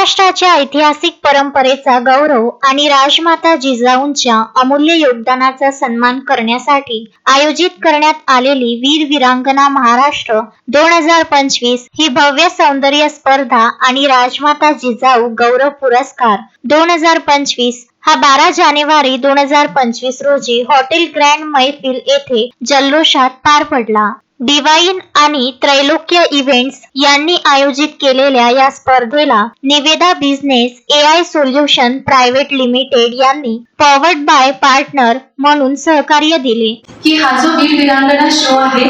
महाराष्ट्राच्या ऐतिहासिक परंपरेचा गौरव आणि राजमाता जिजाऊंच्या अमूल्य योगदानाचा सन्मान करण्यासाठी आयोजित करण्यात आलेली वीर वीरांगना महाराष्ट्र 2025 ही भव्य सौंदर्य स्पर्धा आणि राजमाता जिजाऊ गौरव पुरस्कार 2025 हा 12 जानेवारी 2025 रोजी हॉटेल ग्रँड मैफिल येथे जल्लोषात पार पडला। डिवाइन आणि त्रैलोक्य इव्हेंट्स यांनी आयोजित केलेल्या या स्पर्धेला Niveda business AI solution private limited यांनी पॉवर्ड बाय पार्टनर म्हणून सहकार्य दिले। की हा जो वीर वीरांगना शो आहे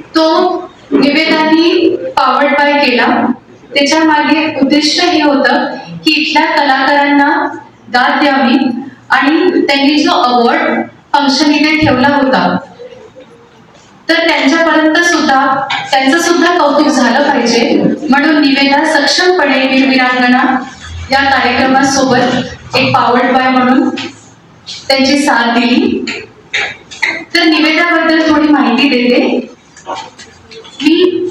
तो निवेदानी पॉवर्ड बाय केला। त्याच्या मागे उद्दिष्ट हे होतं की इथल्या कलाकारांना दाद द्यावी आणि त्यांनी जो अवॉर्ड फंक्शन इथे ठेवला होता तर त्यांचं सुद्धा कौतुक झालं पाहिजे, म्हणून निवेदा सक्षमपणे वीर वीरांगना या कार्यक्रमासोबत एक पॉवर्ड बाय म्हणून त्यांची साथ दिली। तर निवेदाबद्दल थोडी माहिती देते। मी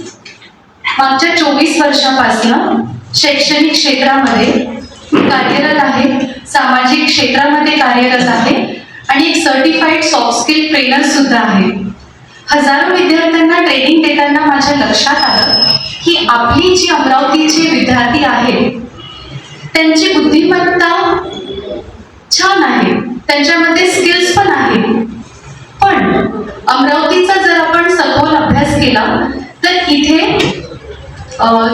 मागच्या 24 वर्षापासून शैक्षणिक क्षेत्रामध्ये कार्यरत आहे, सामाजिक क्षेत्रामध्ये कार्यरत आहे आणि एक सर्टिफाईड सॉफ्ट स्किल ट्रेनर सुद्धा आहे। हजारो विद्यार्थ्यांना ट्रेनिंग देताना माझ्या लक्षात आलं की आपली जी अमरावतीचे विद्यार्थी आहेत त्यांची बुद्धिमत्ता छान आहे, त्यांच्यामध्ये स्किल्स पण आहेत, पण अमरावतीचा जर आपण सखोल अभ्यास केला तर इथे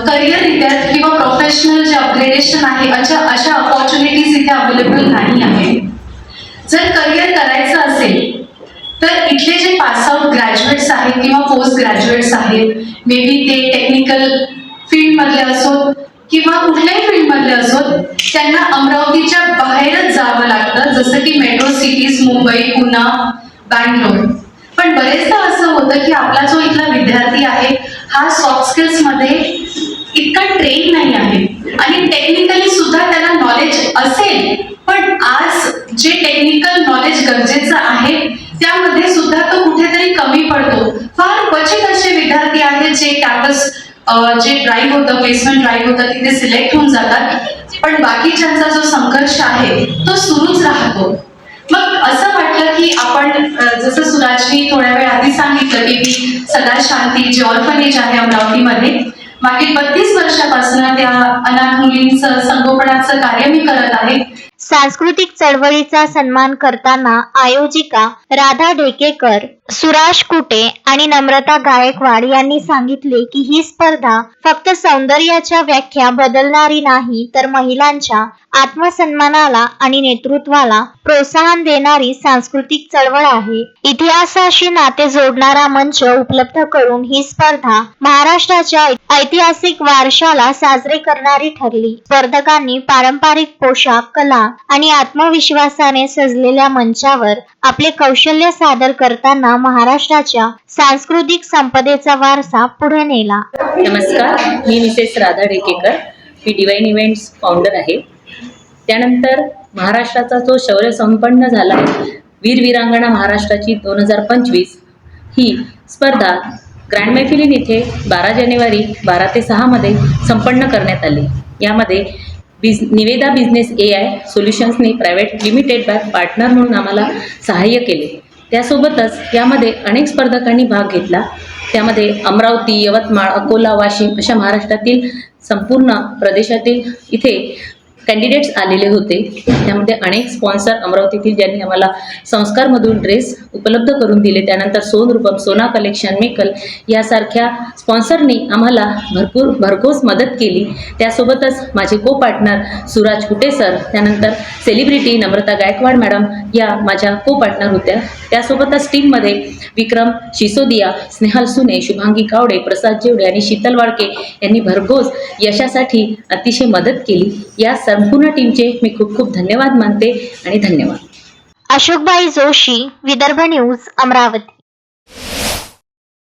करिअर रित्या किंवा प्रोफेशनल जे अपग्रेडेशन आहे अशा अपॉर्च्युनिटीज इथे अवेलेबल नाही आहे। जर करिअर करायचं असेल तर इथले जे पास आउट ग्रॅज्युएट्स आहेत किंवा पोस्ट ग्रॅज्युएट्स आहेत, मे बी ते टेक्निकल फील्डमधले असोत किंवा कुठल्याही फील्डमधले असोत, त्यांना अमरावतीच्या बाहेरच जावं लागतं, जसं की मेट्रो सिटीज मुंबई, पुणे, बँगलोर। पण बरेचदा असं होतं की आपला जो इथला विद्यार्थी आहे हा सॉफ्ट स्किल्स मध्ये इतका ट्रेन नाही आहे आणि टेक्निकली सुद्धा त्याला नॉलेज असेल, पण आज जे टेक्निकल नॉलेज गरजेचं आहे त्यामध्ये सुद्धा तो कुठेतरी कमी पडतो। फार क्वचित असे विद्यार्थी आहेत जे कॅम्पस जे ड्राईव्ह होतं, प्लेसमेंट ड्राईव्ह होतं तिथे सिलेक्ट होऊन जातात, पण बाकीच्यांचा जो संघर्ष आहे तो सुरूच राहतो। मग असं वाटलं की आपण जसं सुराजनी थोड्या वेळ आधी सांगितलं की सदा शांती जे ऑर्फनेज आहे अमरावतीमध्ये मागील 32 वर्षापासून त्या अनाथ मुलींचं संगोपनाचं कार्य मी करत आहे। सांस्कृतिक चळवळीचा सन्मान करताना आयोजिका राधा ढेकेकर, सुराज कुटे आणि नम्रता गायकवाड यांनी सांगितले की ही स्पर्धा फक्त सौंदर्याच्या व्याख्या बदलणारी नाही, तर महिलांच्या आत्मसन्मानाला आणि नेतृत्वाला प्रोत्साहन देणारी सांस्कृतिक चळवळ आहे। इतिहासाशी नाते जोडणारा मंच उपलब्ध करून ही स्पर्धा महाराष्ट्राच्या ऐतिहासिक वारशाला साजरे करणारी ठरली। स्पर्धकांनी पारंपरिक पोशाख, कला आणि आत्मविश्वासाने सजलेल्या मंचावर आपले कौशल्य सादर करताना महाराष्ट्राच्या सांस्कृतिक संपदेचा वारसा पुढे नेला। नमस्कार, मी मिसेस राधा ढेकेकर, मी डिवाइन इव्हेंट्स फाउंडर आहे। त्यानंतर महाराष्ट्राचा जो शौर्य संपन्न झाला वीर वीरांगना महाराष्ट्राची 2025 ही स्पर्धा ग्रँड मैफिलीन इथे 12 जानेवारी 12 ते 6 मध्ये संपन्न करण्यात आली। यामध्ये निवेदा बिझनेस AI सोल्युशन्सने प्रायव्हेट लिमिटेड बाय पार्टनर म्हणून आम्हाला सहाय्य केले। त्यासोबतच यामध्ये अनेक स्पर्धकांनी भाग घेतला। त्यामध्ये अमरावती, यवतमाळ, अकोला, वाशिम अशा महाराष्ट्रातील संपूर्ण प्रदेशातील इथे कॅन्डिडेट्स आलेले होते। त्यामध्ये अनेक स्पॉन्सर अमरावतीतील ज्यांनी आम्हाला संस्कारमधून ड्रेस उपलब्ध करून दिले, त्यानंतर सोनरूपम, सोना कलेक्शन, मेकल यासारख्या स्पॉन्सरनी आम्हाला भरघोस मदत केली। त्यासोबतच माझे को पार्टनर सुराज कुटे सर, त्यानंतर सेलिब्रिटी नम्रता गायकवाड मॅडम या माझ्या को पार्टनर होत्या। त्यासोबतच टीममध्ये विक्रम शिसोदिया, स्नेहल सुने, शुभांगी कावडे, प्रसाद जेवडे आणि शीतल वाळके यांनी भरघोस यशासाठी अतिशय मदत केली। या संपूर्ण टीमचे मी खूप खूप धन्यवाद मानते आणि धन्यवाद। अशोकभाई जोशी, विदर्भ न्यूज, अमरावती।